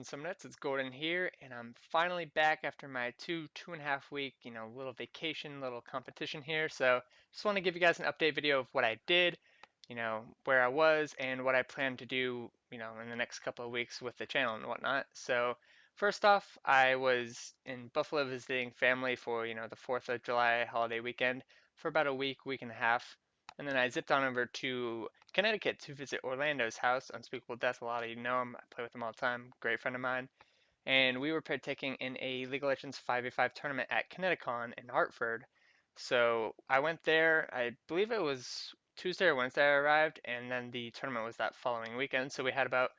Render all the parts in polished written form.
some nuts. It's Gordon here, and I'm finally back after my 2.5 week, little vacation, little competition here. So just want to give you guys an update video of what I did, where I was, and what I plan to do, in the next couple of weeks with the channel and whatnot. So first off, I was in Buffalo visiting family for, the 4th of July holiday weekend for about a week, week and a half. And then I zipped on over to Connecticut to visit Orlando's house. Unspeakable Death, a lot of you know him. I play with him all the time. Great friend of mine. And we were partaking in a League of Legends 5v5 tournament at Conneticon in Hartford. So I went there, I believe it was Tuesday or Wednesday I arrived, and then the tournament was that following weekend. So we had about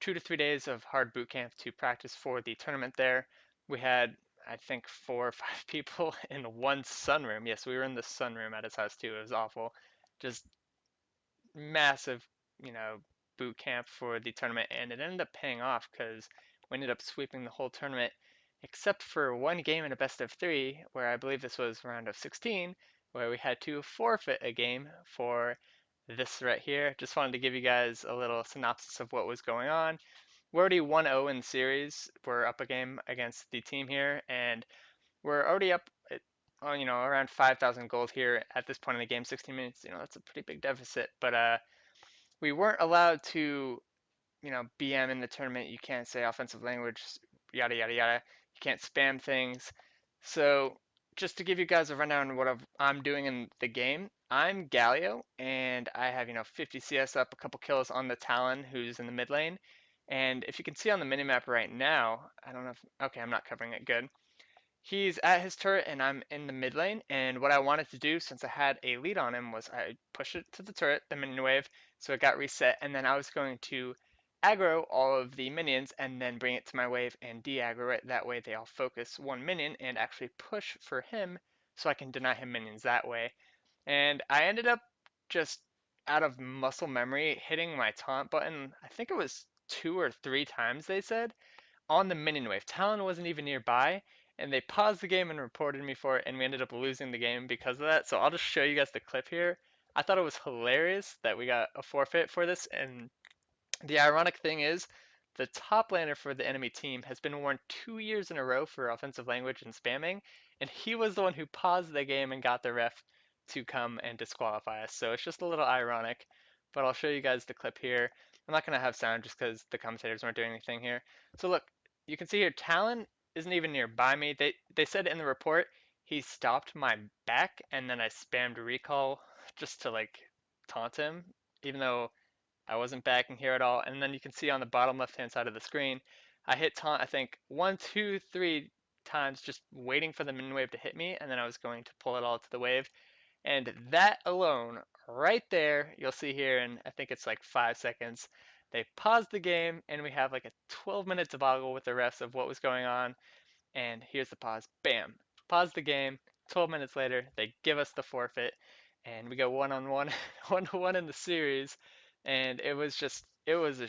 2 to 3 days of hard boot camp to practice for the tournament there. We had, I think, 4 or 5 people in one sunroom. Yes, we were in the sunroom at his house too. It was awful. Just massive, you know, boot camp for the tournament, and it ended up paying off because we ended up sweeping the whole tournament except for one game in a best of three, where I believe this was round of 16, where we had to forfeit a game for this right here. Just wanted to give you guys a little synopsis of what was going on. We're already 1-0 in the series. We're up a game against the team here, and we're already up around 5,000 gold here at this point in the game. 16 minutes, that's a pretty big deficit. But we weren't allowed to, BM in the tournament. You can't say offensive language, yada yada yada. You can't spam things. So just to give you guys a rundown of what I'm doing in the game, I'm Galio, and I have 50 CS up, a couple kills on the Talon, who's in the mid lane. And if you can see on the minimap right now, I don't know if, okay, I'm not covering it good. He's at his turret and I'm in the mid lane, and what I wanted to do since I had a lead on him was I push it to the turret, the minion wave, so it got reset, and then I was going to aggro all of the minions and then bring it to my wave and de-aggro it. That way they all focus one minion and actually push for him so I can deny him minions that way. And I ended up just out of muscle memory hitting my taunt button, I think it was 2 or 3 times they said, on the minion wave. Talon wasn't even nearby, and they paused the game and reported me for it, and we ended up losing the game because of that. So I'll just show you guys the clip here. I thought it was hilarious that we got a forfeit for this, and the ironic thing is, the top laner for the enemy team has been warned 2 years in a row for offensive language and spamming, and he was the one who paused the game and got the ref to come and disqualify us. So it's just a little ironic, but I'll show you guys the clip here. I'm not going to have sound just because the commentators weren't doing anything here. So look, you can see here Talon isn't even nearby me. They said in the report he stopped my back and then I spammed recall just to like taunt him, even though I wasn't backing here at all. And then you can see on the bottom left hand side of the screen, I hit taunt, I think, 1, 2, 3 times just waiting for the min wave to hit me, and then I was going to pull it all to the wave. And that alone, right there, you'll see here in, I think it's like 5 seconds, they paused the game, and we have like a 12-minute debacle with the refs of what was going on. And here's the pause. Bam. Pause the game. 12 minutes later, they give us the forfeit, and we go one on one, 1-1 in the series. And it was a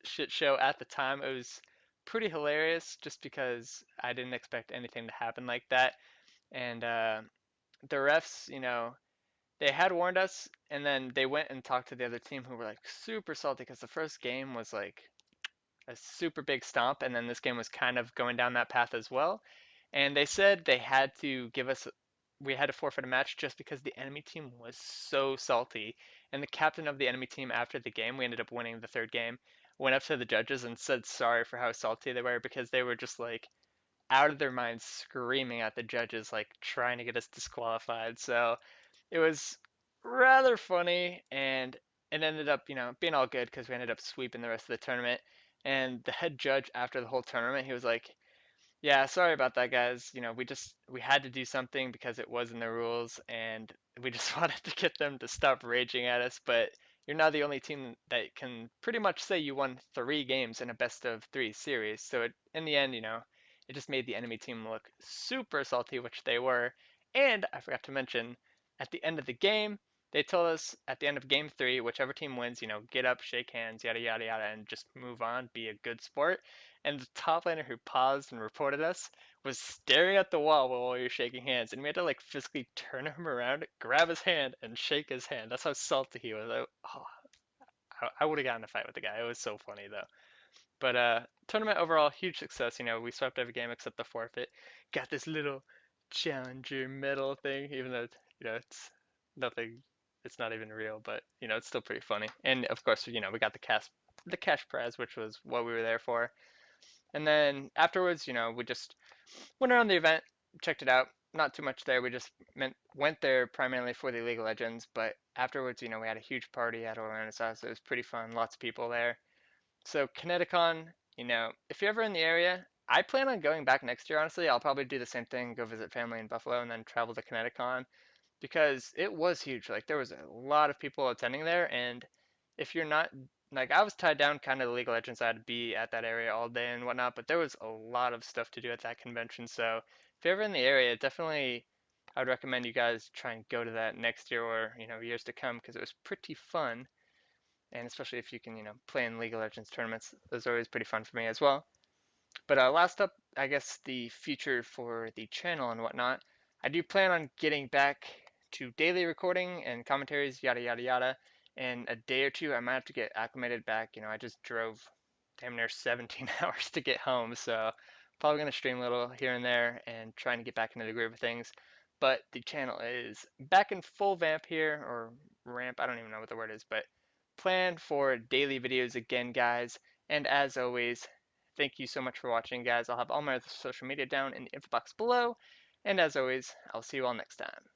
shit show at the time. It was pretty hilarious just because I didn't expect anything to happen like that. And the refs, they had warned us, and then they went and talked to the other team who were like super salty because the first game was like a super big stomp, and then this game was kind of going down that path as well. And they said they had to give us, we had to forfeit a match just because the enemy team was so salty. And the captain of the enemy team after the game, we ended up winning the third game, went up to the judges and said sorry for how salty they were because they were just like out of their minds screaming at the judges, like trying to get us disqualified. So it was rather funny, and it ended up, being all good because we ended up sweeping the rest of the tournament. And the head judge after the whole tournament, he was like, "Yeah, sorry about that, guys. We had to do something because it was in the rules, and we just wanted to get them to stop raging at us. But you're now the only team that can pretty much say you won 3 games in a best of 3 series. So in the end, it just made the enemy team look super salty, which they were. And I forgot to mention, at the end of the game, they told us at the end of game 3, whichever team wins, get up, shake hands, yada yada yada, and just move on, be a good sport. And the top laner who paused and reported us was staring at the wall while we were shaking hands, and we had to like physically turn him around, grab his hand, and shake his hand. That's how salty he was. I would have gotten in a fight with the guy. It was so funny though. But tournament overall, huge success. We swept every game except the forfeit. Got this little challenger medal thing, even though it's nothing. It's not even real, but it's still pretty funny. And of course, we got the cash prize, which was what we were there for. And then afterwards, we just went around the event, checked it out. Not too much there. We just went there primarily for the League of Legends, but afterwards, we had a huge party at Orlando's house. It was pretty fun. Lots of people there. So Conneticon, if you're ever in the area, I plan on going back next year. Honestly, I'll probably do the same thing, go visit family in Buffalo, and then travel to Conneticon because it was huge. Like there was a lot of people attending there, and if you're not like I was tied down kind of the League of Legends, I had to be at that area all day and whatnot, but there was a lot of stuff to do at that convention. So if you're ever in the area, definitely I would recommend you guys try and go to that next year or years to come because it was pretty fun, and especially if you can play in League of Legends tournaments, those are always pretty fun for me as well. But last up, I guess the future for the channel and whatnot. I do plan on getting back to daily recording and commentaries, yada yada yada. In a day or two, I might have to get acclimated back. I just drove damn near 17 hours to get home, so probably gonna stream a little here and there and trying to get back into the groove of things. But the channel is back in full vamp here, or ramp, I don't even know what the word is, but plan for daily videos again, guys. And as always, thank you so much for watching, guys. I'll have all my social media down in the info box below. And as always, I'll see you all next time.